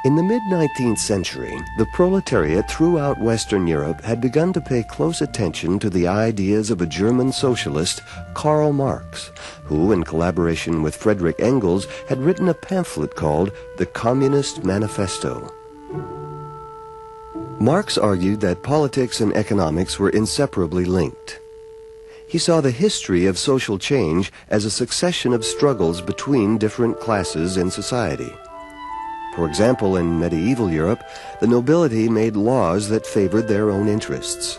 In the mid-19th century, the proletariat throughout Western Europe had begun to pay close attention to the ideas of a German socialist, Karl Marx, who, in collaboration with Friedrich Engels, had written a pamphlet called the Communist Manifesto. Marx argued that politics and economics were inseparably linked. He saw the history of social change as a succession of struggles between different classes in society. For example, in medieval Europe, the nobility made laws that favored their own interests.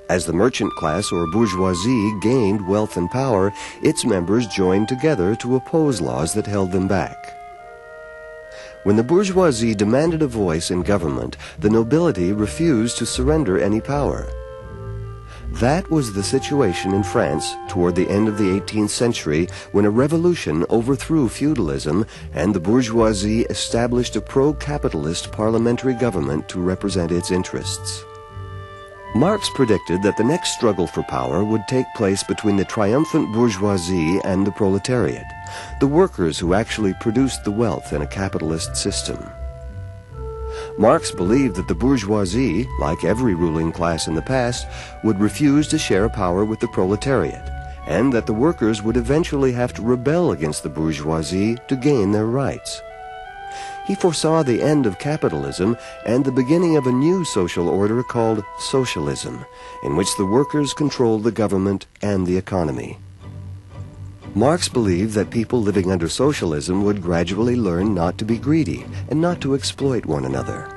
As the merchant class or bourgeoisie gained wealth and power, its members joined together to oppose laws that held them back. When the bourgeoisie demanded a voice in government, the nobility refused to surrender any power. That was the situation in France toward the end of the 18th century, when a revolution overthrew feudalism and the bourgeoisie established a pro-capitalist parliamentary government to represent its interests. Marx predicted that the next struggle for power would take place between the triumphant bourgeoisie and the proletariat, the workers who actually produced the wealth in a capitalist system. Marx believed that the bourgeoisie, like every ruling class in the past, would refuse to share power with the proletariat, and that the workers would eventually have to rebel against the bourgeoisie to gain their rights. He foresaw the end of capitalism and the beginning of a new social order called socialism, in which the workers controlled the government and the economy. Marx believed that people living under socialism would gradually learn not to be greedy and not to exploit one another.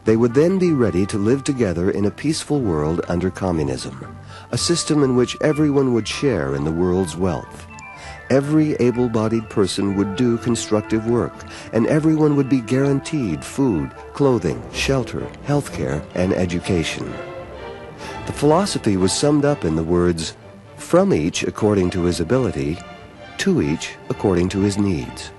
They would then be ready to live together in a peaceful world under communism, a system in which everyone would share in the world's wealth. Every able-bodied person would do constructive work, and everyone would be guaranteed food, clothing, shelter, healthcare, and education. The philosophy was summed up in the words, "From each according to his ability, to each according to his needs."